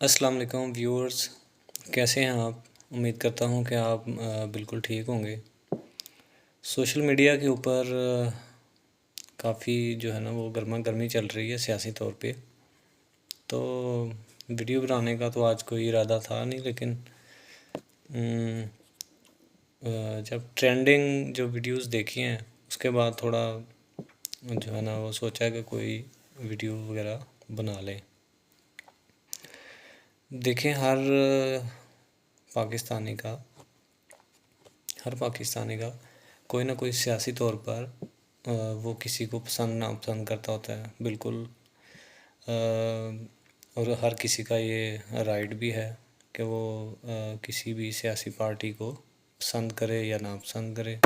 अस्सलाम वालेकुम व्यूअर्स। कैसे हैं आप? उम्मीद करता हूं कि आप बिल्कुल ठीक होंगे। सोशल मीडिया के ऊपर काफ़ी जो है ना वो गर्मा गर्मी चल रही है सियासी तौर पे। तो वीडियो बनाने का तो आज कोई इरादा था नहीं, लेकिन अम, जब ट्रेंडिंग जो वीडियोस देखी हैं उसके बाद थोड़ा जो है ना वो सोचा कि कोई वीडियो वगैरह बना लें। देखें, पाकिस्तानी का हर पाकिस्तानी का कोई ना कोई सियासी तौर पर वो किसी को पसंद नापसंद करता होता है, बिल्कुल। और हर किसी का ये राइट भी है कि वो किसी भी सियासी पार्टी को पसंद करे या नापसंद करे।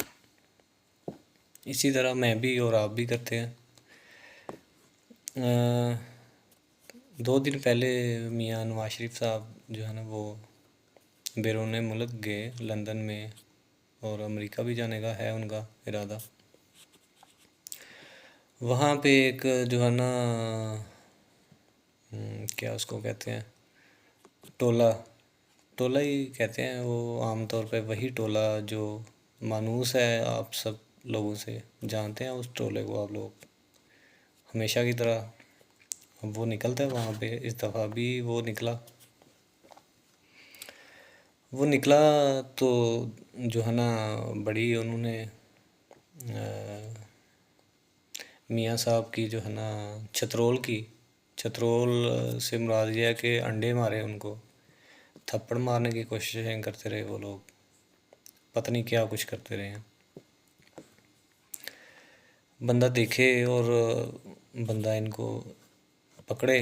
इसी तरह मैं भी और आप भी करते हैं। 2 दिन पहले मियाँ नवाज शरीफ साहब जो है ना वो बैरून मुल्क गए लंदन में, और अमेरिका भी जाने का है उनका इरादा। वहाँ पे एक जो है ना क्या उसको कहते हैं, टोला टोला ही कहते हैं वो आम तौर पे। वही टोला जो मानूस है, आप सब लोगों से जानते हैं उस टोले को आप लोग, हमेशा की तरह वो निकलता है वहाँ पे। इस दफ़ा भी वो निकला तो जो है ना बड़ी उन्होंने मियाँ साहब की जो है ना छतरोल से मुराद ये है कि अंडे मारे उनको, थप्पड़ मारने की कोशिशें करते रहे वो लोग, पता नहीं क्या कुछ करते रहे हैं। बंदा देखे और बंदा इनको पकड़े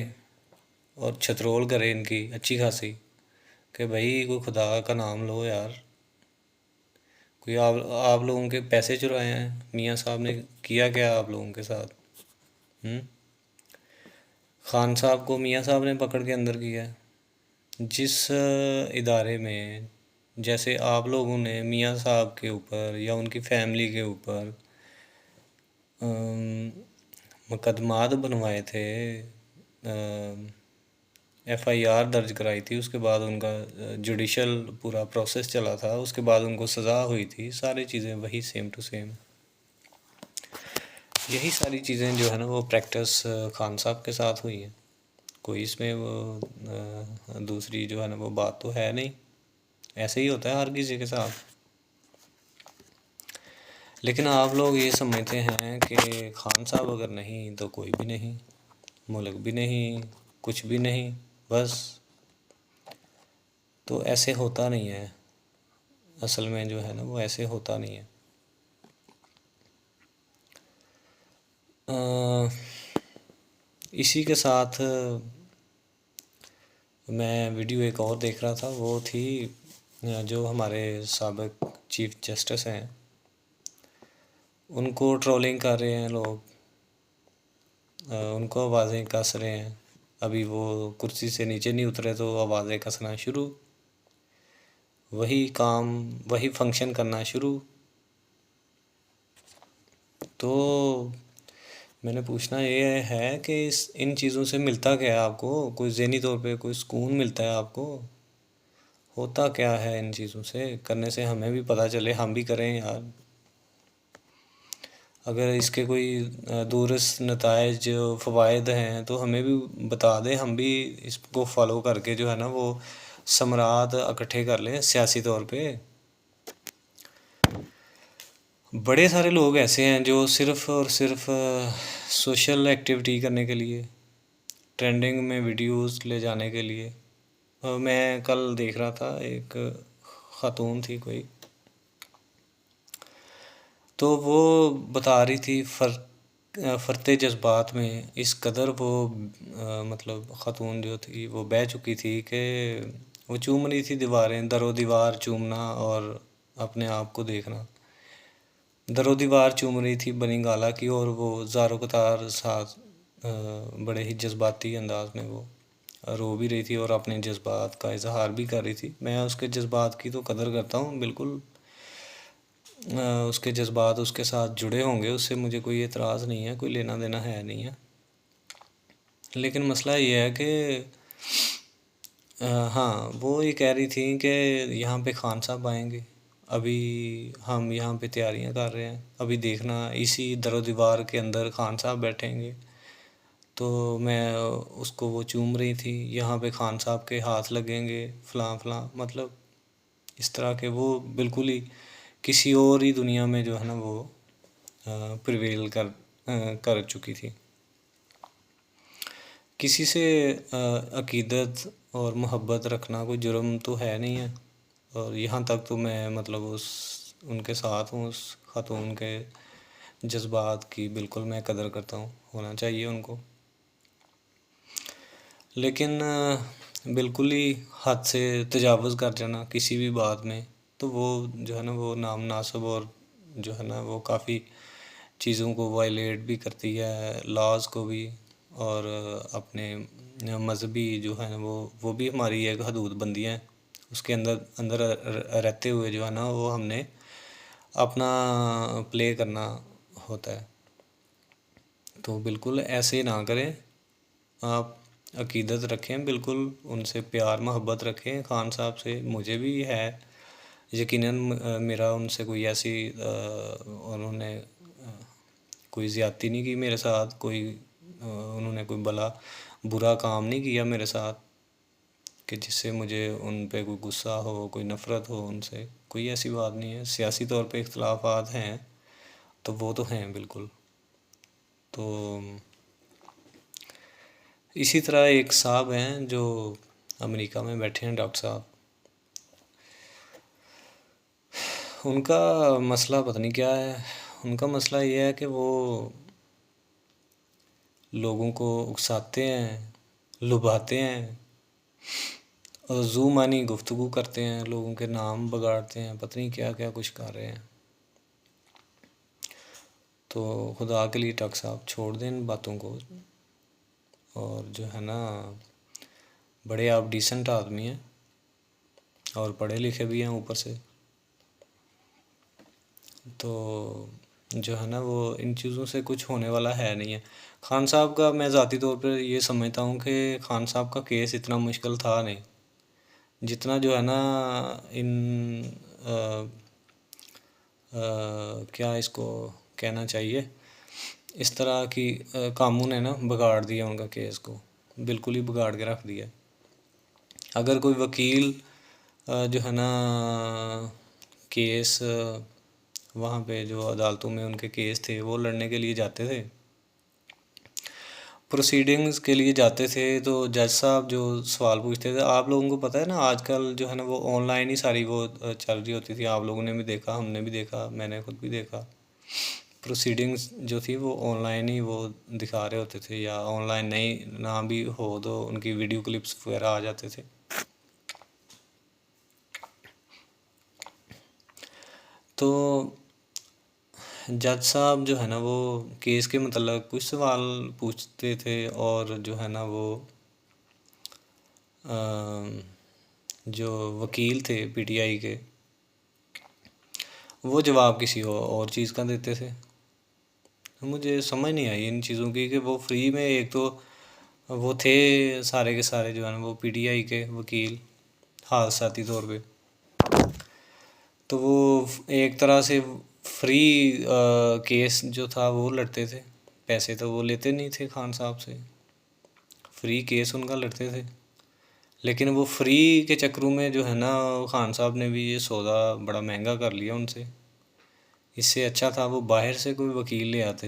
और छतरोल करे इनकी अच्छी खासी, कि भाई कोई खुदा का नाम लो यार। कोई आप लोगों के पैसे चुराए हैं, मियाँ साहब ने किया क्या आप लोगों के साथ? हम्म खान साहब को मियाँ साहब ने पकड़ के अंदर किया है। जिस इदारे में, जैसे आप लोगों ने मियाँ साहब के ऊपर या उनकी फैमिली के ऊपर मुकदमात बनवाए थे, एफआईआर दर्ज कराई थी, उसके बाद उनका जुडिशल पूरा प्रोसेस चला था, उसके बाद उनको सज़ा हुई थी, सारी चीज़ें वही सेम टू सेम। यही सारी चीज़ें जो है ना वो प्रैक्टिस खान साहब के साथ हुई हैं। कोई इसमें वो दूसरी जो है ना वो बात तो है नहीं। ऐसे ही होता है हर किसी के साथ। लेकिन आप लोग ये समझते हैं कि खान साहब अगर नहीं तो कोई भी नहीं, मुल्क भी नहीं, कुछ भी नहीं, बस। तो ऐसे होता नहीं है, असल में जो है ना वो ऐसे होता नहीं है। अ, इसी के साथ मैं वीडियो एक और देख रहा था, वो थी जो हमारे साबिक चीफ जस्टिस हैं उनको ट्रोलिंग कर रहे हैं लोग, उनको आवाज़ें कस रहे हैं। अभी वो कुर्सी से नीचे नहीं उतरे तो आवाज़ें कसना शुरू, वही काम वही फंक्शन करना शुरू। तो मैंने पूछना ये है कि इस इन चीज़ों से मिलता क्या है आपको? कोई ज़हनी तौर पे कोई सुकून मिलता है आपको? होता क्या है इन चीज़ों से करने से? हमें भी पता चले, हम भी करें यार। अगर इसके कोई दूरस्थ नताइज फ़वाइद हैं तो हमें भी बता दें, हम भी इसको फॉलो करके जो है ना वो समरात इकट्ठे कर लें सियासी तौर पे। बड़े सारे लोग ऐसे हैं जो सिर्फ़ और सिर्फ सोशल एक्टिविटी करने के लिए, ट्रेंडिंग में वीडियोस ले जाने के लिए। मैं कल देख रहा था, एक ख़ातून थी कोई, तो वो बता रही थी फ़रते जज्बात में इस कदर वो मतलब ख़ातून जो थी वो बह चुकी थी कि वो चूम रही थी दीवारें, दरो दीवार चूमना और अपने आप को देखना। दरो दीवार चूम रही थी बनी गाला की, और वो ज़ारो कतार साथ बड़े ही जज्बाती अंदाज में वो रो भी रही थी और अपने जज्बात का इजहार भी कर रही थी। मैं उसके जज्बात की तो कदर करता हूँ बिल्कुल। उसके जज्बात उसके साथ जुड़े होंगे, उससे मुझे कोई एतराज़ नहीं है, कोई लेना देना है नहीं है। लेकिन मसला ये है कि हाँ, वो ये कह रही थी कि यहाँ पे खान साहब आएंगे, अभी हम यहाँ पे तैयारियां कर रहे हैं, अभी देखना इसी दरो दीवार के अंदर खान साहब बैठेंगे। तो मैं उसको वो चूम रही थी, यहाँ पे खान साहब के हाथ लगेंगे, फलां फलां, मतलब इस तरह के वो बिल्कुल ही किसी और ही दुनिया में जो है ना वो प्रिवेल कर चुकी थी। किसी से अकीदत और मोहब्बत रखना कोई जुर्म तो है नहीं है, और यहाँ तक तो मैं मतलब उस उनके साथ हूँ, उस खातून के जज्बात की बिल्कुल मैं कदर करता हूँ, होना चाहिए उनको। लेकिन बिल्कुल ही हद से तजावुज़ कर जाना किसी भी बात में, तो वो जो है ना वो नामुनासिब, और जो है ना वो काफ़ी चीज़ों को वायलेट भी करती है, लॉज़ को भी, और अपने मज़हबी जो है ना वो भी हमारी एक हदूद बंदी है, उसके अंदर अंदर रहते हुए जो है ना वो हमने अपना प्ले करना होता है। तो बिल्कुल ऐसे ना करें, आप अकीदत रखें, बिल्कुल उनसे प्यार मोहब्बत रखें। खान साहब से मुझे भी है यकीनन, मेरा उनसे कोई ऐसी उन्होंने कोई ज़्यादती नहीं की मेरे साथ, कोई उन्होंने कोई बुरा काम नहीं किया मेरे साथ कि जिससे मुझे उन पे कोई गुस्सा हो, कोई नफ़रत हो उनसे, कोई ऐसी बात नहीं है। सियासी तौर पे इख्तलाफात हैं, तो वो तो हैं बिल्कुल। तो इसी तरह एक साहब हैं जो अमेरिका में बैठे हैं, डॉक्टर साहब, उनका मसला पता नहीं क्या है। उनका मसला ये है कि वो लोगों को उकसाते हैं, लुभाते हैं, और ज़ू मानी गुफ्तगू करते हैं, लोगों के नाम बगाड़ते हैं, पता नहीं क्या क्या कुछ कर रहे हैं। तो खुदा के लिए डॉक्टर साहब छोड़ दें इन बातों को, और जो है ना बड़े आप डिसेंट आदमी हैं और पढ़े लिखे भी हैं ऊपर से, तो जो है ना वो इन चीज़ों से कुछ होने वाला है नहीं है। खान साहब का मैं ज़ाती तौर पर ये समझता हूँ कि खान साहब का केस इतना मुश्किल था नहीं, जितना जो है ना इन क्या इसको कहना चाहिए, इस तरह की कामों ने ना बिगाड़ दिया उनका केस को, बिल्कुल ही बिगाड़ के रख दिया। अगर कोई वकील जो है ना केस वहाँ पे जो अदालतों में उनके केस थे वो लड़ने के लिए जाते थे, प्रोसीडिंग्स के लिए जाते थे, तो जज साहब जो सवाल पूछते थे, आप लोगों को पता है ना आजकल जो है ना वो ऑनलाइन ही सारी वो चल रही होती थी, आप लोगों ने भी देखा, हमने भी देखा, मैंने खुद भी देखा। प्रोसीडिंग्स जो थी वो ऑनलाइन ही वो दिखा रहे होते थे, या ऑनलाइन नहीं ना भी हो तो उनकी वीडियो क्लिप्स वगैरह आ जाते थे। तो जज साहब जो है ना वो केस के मतलब कुछ सवाल पूछते थे, और जो है ना वो जो वकील थे पीटीआई के, वो जवाब किसी और चीज़ का देते थे। तो मुझे समझ नहीं आई इन चीज़ों की कि वो फ्री में, एक तो वो थे सारे के सारे जो है ना वो पीटीआई के वकील हादसाती तौर पे, तो वो एक तरह से फ्री केस जो था वो लड़ते थे, पैसे तो वो लेते नहीं थे खान साहब से, फ्री केस उनका लड़ते थे। लेकिन वो फ्री के चक्करों में जो है ना खान साहब ने भी ये सौदा बड़ा महंगा कर लिया उनसे। इससे अच्छा था वो बाहर से कोई वकील ले आते,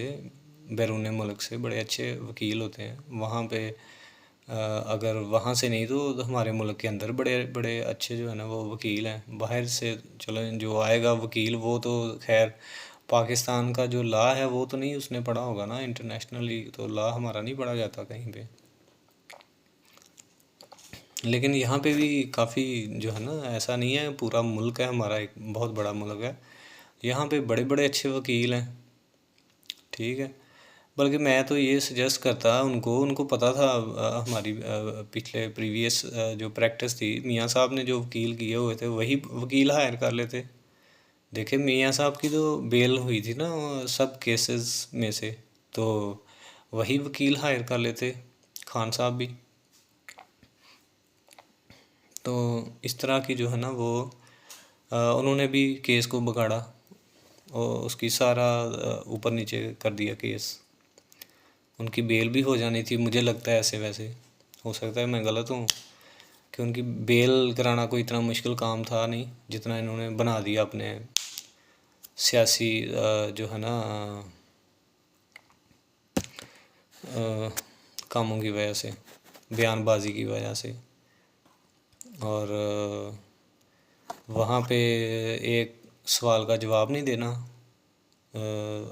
बैरून मुल्क से बड़े अच्छे वकील होते हैं वहाँ पे, अगर वहाँ से नहीं तो हमारे मुल्क के अंदर बड़े बड़े अच्छे जो है ना वो वकील हैं बाहर से। चलो जो आएगा वकील वो तो खैर पाकिस्तान का जो लॉ है वो तो नहीं उसने पढ़ा होगा ना, इंटरनेशनली तो लॉ हमारा नहीं पढ़ा जाता कहीं पे। लेकिन यहाँ पे भी काफ़ी जो है ना, ऐसा नहीं है, पूरा मुल्क है हमारा, एक बहुत बड़ा मुल्क है, यहाँ पे बड़े बड़े अच्छे वकील हैं, ठीक है। बल्कि मैं तो ये सजेस्ट करता उनको, उनको पता था हमारी पिछले प्रीवियस जो प्रैक्टिस थी, मियाँ साहब ने जो वकील किए हुए थे वही वकील हायर कर लेते। देखे मियाँ साहब की तो बेल हुई थी ना सब केसेस में से, तो वही वकील हायर कर लेते, खान साहब भी। तो इस तरह की जो है ना वो उन्होंने भी केस को बिगाड़ा और उसकी सारा ऊपर नीचे कर दिया केस। उनकी बेल भी हो जानी थी मुझे लगता है, ऐसे वैसे हो सकता है मैं गलत हूँ, कि उनकी बेल कराना कोई इतना मुश्किल काम था नहीं जितना इन्होंने बना दिया अपने सियासी जो है ना कामों की वजह से, बयानबाजी की वजह से। और वहाँ पे एक सवाल का जवाब नहीं देना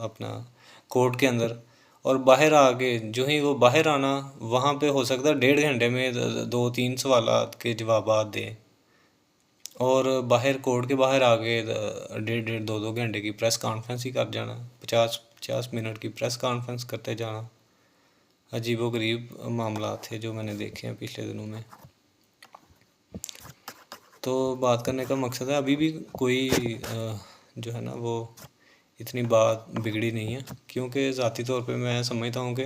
अपना कोर्ट के अंदर, और बाहर आके जो ही वो बाहर आना, वहाँ पे हो सकता है 1.5 घंटे में 2-3 सवालात के जवाबात दें, और बाहर कोर्ट के बाहर आके 1.5-2 घंटे की प्रेस कॉन्फ्रेंस ही कर जाना, 50-50 मिनट की प्रेस कॉन्फ्रेंस करते जाना। अजीबोगरीब मामला थे जो मैंने देखे हैं पिछले दिनों में। तो बात करने का मकसद है, अभी भी कोई जो है ना वो इतनी बात बिगड़ी नहीं है, क्योंकि ज़ाती तौर पे मैं समझता हूँ कि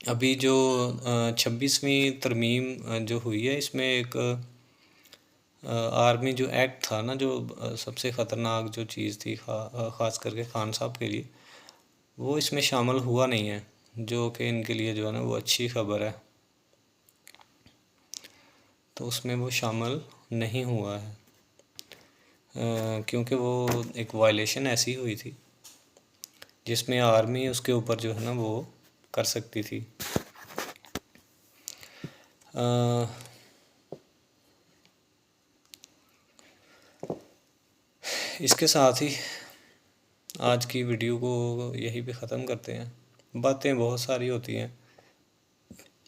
अभी जो 26वीं तरमीम जो हुई है, इसमें एक आर्मी जो एक्ट था ना, जो सबसे ख़तरनाक जो चीज़ थी ख़ास करके खान साहब के लिए, वो इसमें शामिल हुआ नहीं है, जो कि इनके लिए जो है ना वो अच्छी खबर है। तो उसमें वो शामिल नहीं हुआ है क्योंकि वो एक वायलेशन ऐसी हुई थी जिसमें आर्मी उसके ऊपर जो है ना वो कर सकती थी। इसके साथ ही आज की वीडियो को यहीं पे ख़त्म करते हैं। बातें बहुत सारी होती हैं,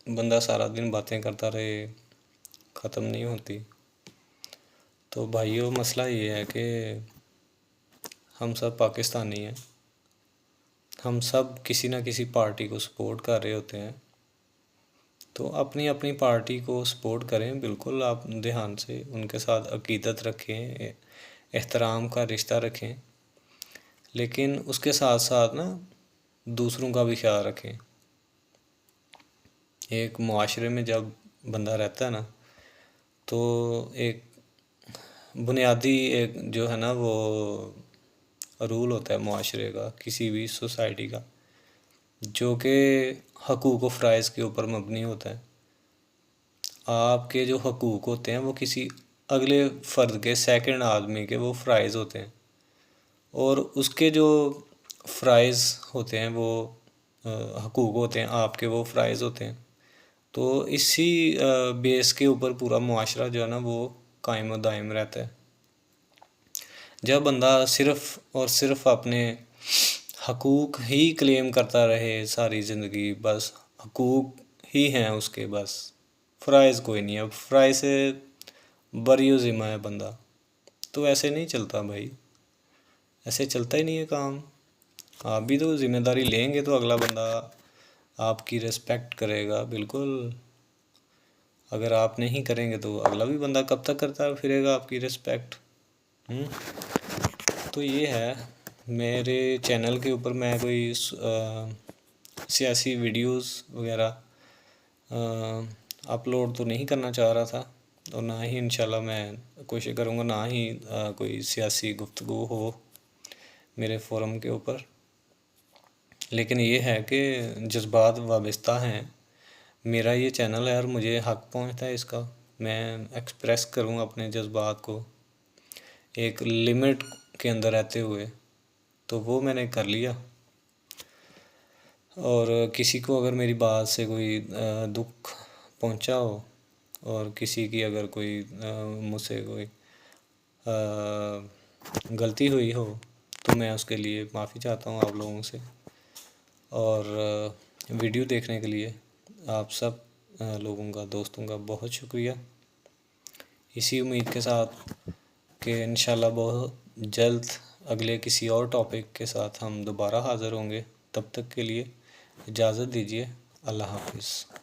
बंदा सारा दिन बातें करता रहे, ख़त्म नहीं होती। तो भाइयों, मसला ये है कि हम सब पाकिस्तानी हैं, हम सब किसी न किसी पार्टी को सपोर्ट कर रहे होते हैं। तो अपनी अपनी पार्टी को सपोर्ट करें, बिल्कुल आप ध्यान से उनके साथ अकीदत रखें, एहतराम का रिश्ता रखें, लेकिन उसके साथ साथ ना दूसरों का भी ख्याल रखें। एक मुआशरे में जब बंदा रहता है ना, तो एक बुनियादी एक जो है ना वो रूल होता है मुआशरे का, किसी भी सोसाइटी का, जो कि हकूक़ व फ़राइज़ के ऊपर मबनी होता है। आपके जो हकूक़ होते हैं वो किसी अगले फ़र्द के, सेकंड आदमी के वो फ़राइज़ होते हैं, और उसके जो फ़राइज़ होते हैं वो हकूक़ होते हैं, आपके वो फ़राइज़ होते हैं। तो इसी बेस के ऊपर पूरा मुआशरा जो है ना वो कायम व दायम रहता है। जब बंदा सिर्फ़ और सिर्फ़ अपने हकूक़ ही क्लेम करता रहे सारी ज़िंदगी, बस हकूक़ ही हैं उसके, बस फ़राइज़ कोई नहीं है, अब फ़राइज़ से बरी ज़िम्मा है बंदा, तो ऐसे नहीं चलता भाई, ऐसे चलता ही नहीं है काम। आप भी तो ज़िम्मेदारी लेंगे तो अगला बंदा आपकी रिस्पेक्ट करेगा, बिल्कुल। अगर आप नहीं करेंगे तो अगला भी बंदा कब तक करता फिरेगा आपकी रिस्पेक्ट। तो ये है, मेरे चैनल के ऊपर मैं कोई सियासी वीडियोस वगैरह अपलोड तो नहीं करना चाह रहा था, और ना ही इंशाल्लाह मैं कोशिश करूँगा, ना ही कोई सियासी गुफ्तगू हो मेरे फोरम के ऊपर। लेकिन ये है कि जज्बात वाबस्ता हैं, मेरा ये चैनल है और मुझे हक पहुँचता है इसका, मैं एक्सप्रेस करूँ अपने जज्बात को एक लिमिट के अंदर रहते हुए, तो वो मैंने कर लिया। और किसी को अगर मेरी बात से कोई दुख पहुंचा हो, और किसी की अगर कोई मुझसे कोई गलती हुई हो, तो मैं उसके लिए माफ़ी चाहता हूँ आप लोगों से। और वीडियो देखने के लिए आप सब लोगों का, दोस्तों का बहुत शुक्रिया। इसी उम्मीद के साथ कि इंशाल्लाह बहुत जल्द अगले किसी और टॉपिक के साथ हम दोबारा हाज़िर होंगे। तब तक के लिए इजाज़त दीजिए। अल्लाह हाफ़िज़।